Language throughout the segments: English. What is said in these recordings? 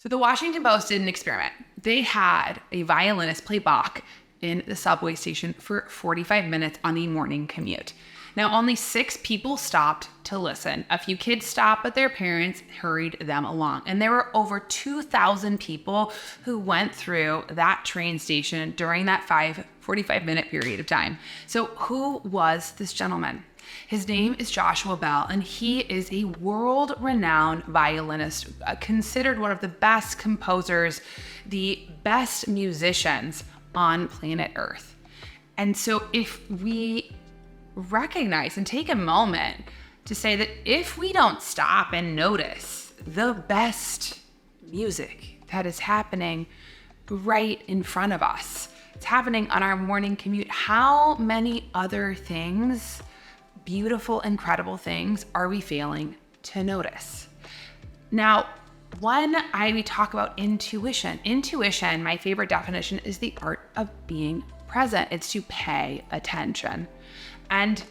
So the Washington Post did an experiment. They had a violinist play Bach in the subway station for 45 minutes on the morning commute. Now, only 6 people stopped to listen. A few kids stopped, but their parents hurried them along. And there were over 2,000 people who went through that train station during that 45-minute period of time. So who was this gentleman? His name is Joshua Bell, and he is a world-renowned violinist, considered one of the best composers, the best musicians on planet Earth. And so if we recognize and take a moment to say that if we don't stop and notice the best music that is happening right in front of us, it's happening on our morning commute, how many other things, beautiful, incredible things, are we failing to notice? Now, when we talk about intuition, my favorite definition is the art of being present. It's to pay attention. And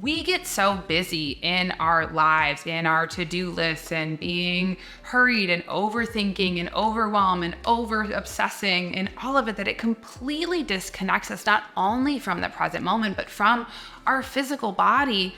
we get so busy in our lives, in our to-do lists, and being hurried and overthinking and overwhelmed and over-obsessing and all of it, that it completely disconnects us not only from the present moment, but from our physical body,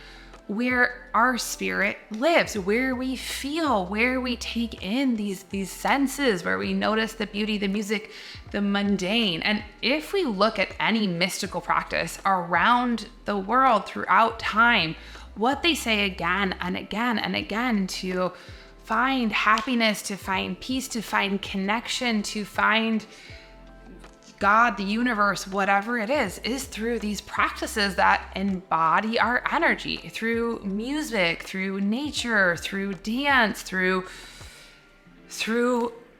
where our spirit lives, where we feel, where we take in these senses, where we notice the beauty, the music, the mundane. And if we look at any mystical practice around the world throughout time, what they say again and again and again to find happiness, to find peace, to find connection, to find God, the universe, whatever it is through these practices that embody our energy, through music, through nature, through dance, through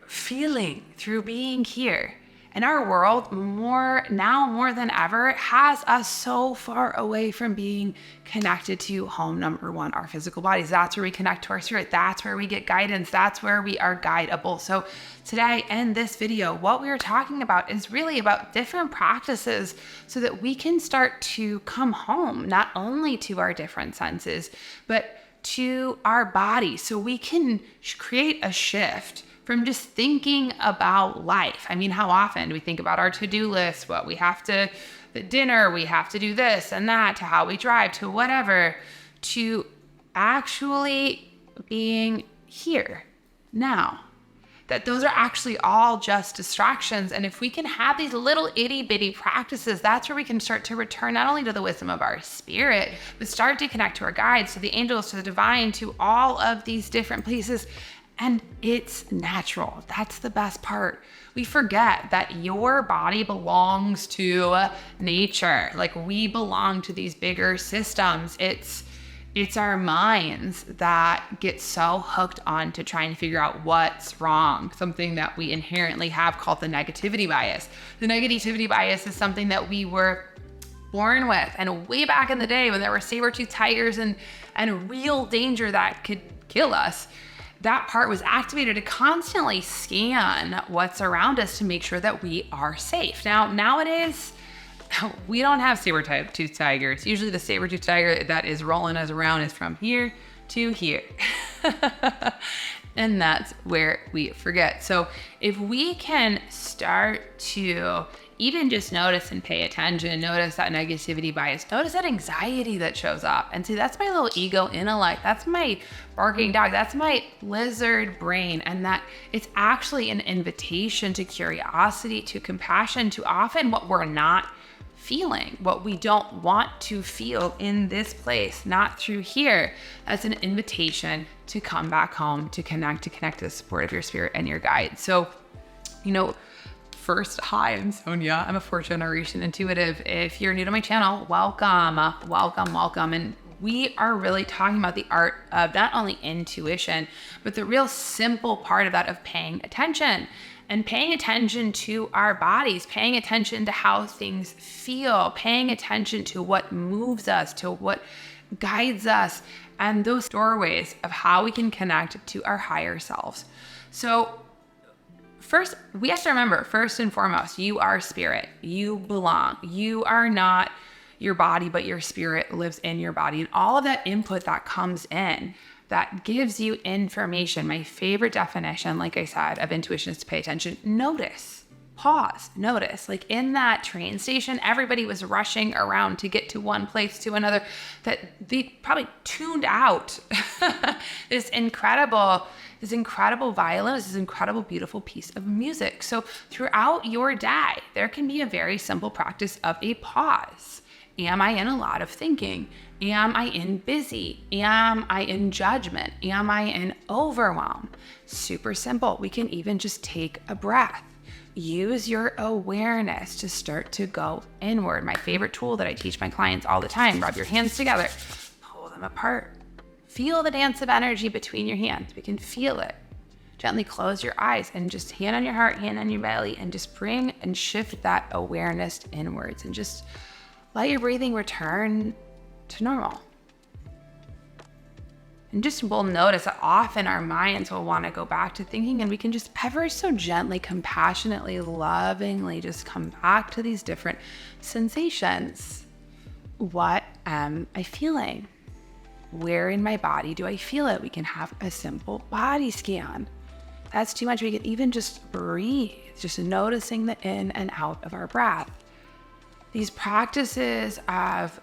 feeling, through being here. And our world, more than ever, has us so far away from being connected to home number one, our physical bodies. That's where we connect to our spirit. That's where we get guidance. That's where we are guidable. So today in this video, what we are talking about is really about different practices so that we can start to come home, not only to our different senses, but to our body, so we can create a shift from just thinking about life. I mean, how often do we think about our to-do list, what we have to, the dinner, we have to do this and that, to how we drive, to whatever, to actually being here now. That those are actually all just distractions. And if we can have these little itty bitty practices, that's where we can start to return not only to the wisdom of our spirit, but start to connect to our guides, to the angels, to the divine, to all of these different places. And it's natural. That's the best part. We forget that your body belongs to nature. Like, we belong to these bigger systems. It's our minds that get so hooked on to trying to figure out what's wrong, something that we inherently have called the negativity bias. The negativity bias is something that we were born with. And way back in the day when there were saber-toothed tigers and real danger that could kill us, that part was activated to constantly scan what's around us to make sure that we are safe. Now, nowadays, we don't have saber-toothed tigers. Usually the saber-toothed tiger that is rolling us around is from here to here. And that's where we forget. So if we can start to even just notice and pay attention, notice that negativity bias, notice that anxiety that shows up, and see, that's my little ego intellect, that's my barking dog, that's my lizard brain, and that it's actually an invitation to curiosity, to compassion, to often what we're not feeling, what we don't want to feel in this place, not through here. That's an invitation to come back home, to connect to the support of your spirit and your guide. So, first, hi, I'm Sonia. I'm a fourth generation intuitive. If you're new to my channel, welcome. And we are really talking about the art of not only intuition, but the real simple part of that of paying attention. And paying attention to our bodies, paying attention to how things feel, paying attention to what moves us, to what guides us, and those doorways of how we can connect to our higher selves. So first, we have to remember, first and foremost, you are spirit. You belong. You are not your body, but your spirit lives in your body. And all of that input that comes in that gives you information. My favorite definition, like I said, of intuition is to pay attention. Notice, pause, notice. Like in that train station, everybody was rushing around to get to one place to another, that they probably tuned out this incredible violin, this incredible, beautiful piece of music. So throughout your day, there can be a very simple practice of a pause. Am I in a lot of thinking? Am I in busy? Am I in judgment? Am I in overwhelm? Super simple. We can even just take a breath. Use your awareness to start to go inward. My favorite tool that I teach my clients all the time: rub your hands together, pull them apart. Feel the dance of energy between your hands. We can feel it. Gently close your eyes and just hand on your heart, hand on your belly, and just bring and shift that awareness inwards and just let your breathing return to normal. And just we'll notice that often our minds will want to go back to thinking, and we can just ever so gently, compassionately, lovingly just come back to these different sensations. What am I feeling? Where in my body do I feel it? We can have a simple body scan. That's too much. We can even just breathe, just noticing the in and out of our breath. These practices of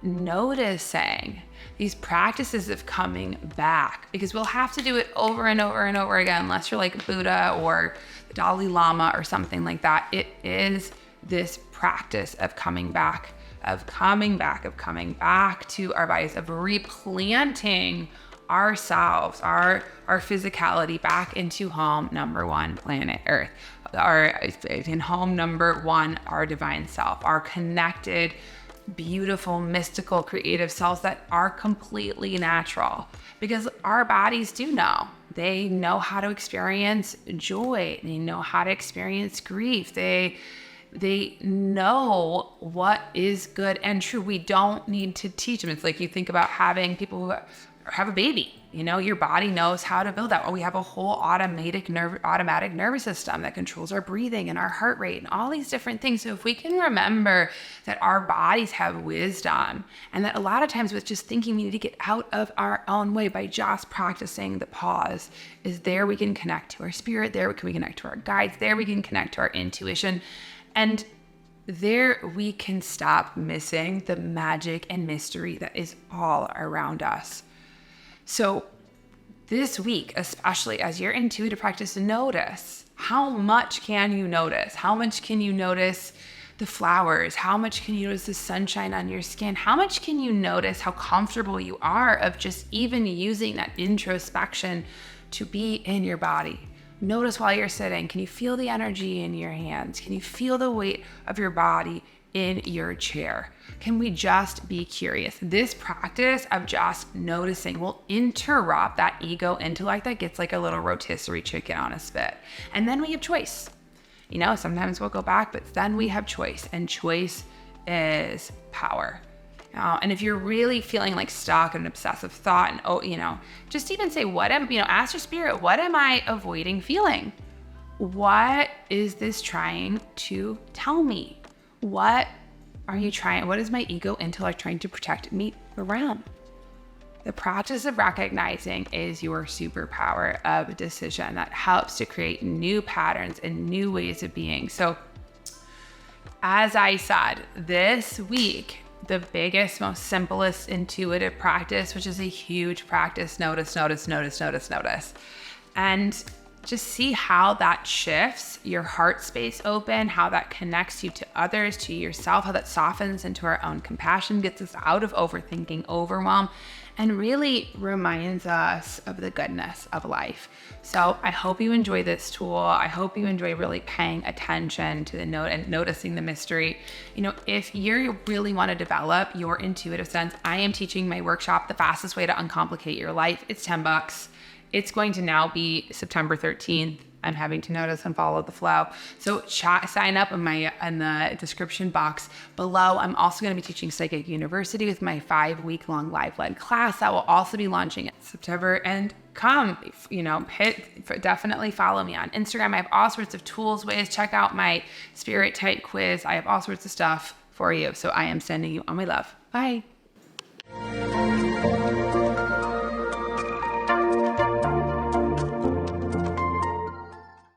noticing, these practices of coming back, because we'll have to do it over and over and over again, unless you're like Buddha or the Dalai Lama or something like that. It is this practice of coming back to our bodies, of replanting ourselves, our physicality back into home number one, planet Earth, in home number one, our divine self, our connected, beautiful, mystical, creative selves that are completely natural. Because our bodies do know. They know how to experience joy. They know how to experience grief. They know what is good and true. We don't need to teach them. It's like you think about having people who have a baby. Your body knows how to build that. We have a whole automatic nervous system that controls our breathing and our heart rate and all these different things. So if we can remember that our bodies have wisdom, and that a lot of times with just thinking we need to get out of our own way by just practicing the pause, is there we can connect to our spirit, there we can connect to our guides, there we can connect to our intuition. And there we can stop missing the magic and mystery that is all around us. So this week, especially as you're intuitive practice, notice how much can you notice? How much can you notice the flowers? How much can you notice the sunshine on your skin? How much can you notice how comfortable you are of just even using that introspection to be in your body? Notice while you're sitting, can you feel the energy in your hands? Can you feel the weight of your body in your chair? Can we just be curious? This practice of just noticing will interrupt that ego intellect that gets like a little rotisserie chicken on a spit. And then we have choice. Sometimes we'll go back, but then we have choice, and choice is power. And if you're really feeling like stuck in an obsessive thought, and just even say, ask your spirit, what am I avoiding feeling? What is this trying to tell me? What is my ego intellect trying to protect me around? The practice of recognizing is your superpower of decision that helps to create new patterns and new ways of being. So, as I said, this week, the biggest, most simplest intuitive practice, which is a huge practice, notice. And just see how that shifts your heart space open, how that connects you to others, to yourself, how that softens into our own compassion, gets us out of overthinking, overwhelm, and really reminds us of the goodness of life. So I hope you enjoy this tool. I hope you enjoy really paying attention to the note and noticing the mystery. If you really want to develop your intuitive sense, I am teaching my workshop, The Fastest Way to Uncomplicate Your Life. It's $10. It's going to now be September 13th. I'm having to notice and follow the flow. So sign up in the description box below. I'm also going to be teaching Psychic University with my 5-week-long live-led class that will also be launching in September. And definitely follow me on Instagram. I have all sorts of tools, ways. Check out my spirit type quiz. I have all sorts of stuff for you. So I am sending you all my love. Bye.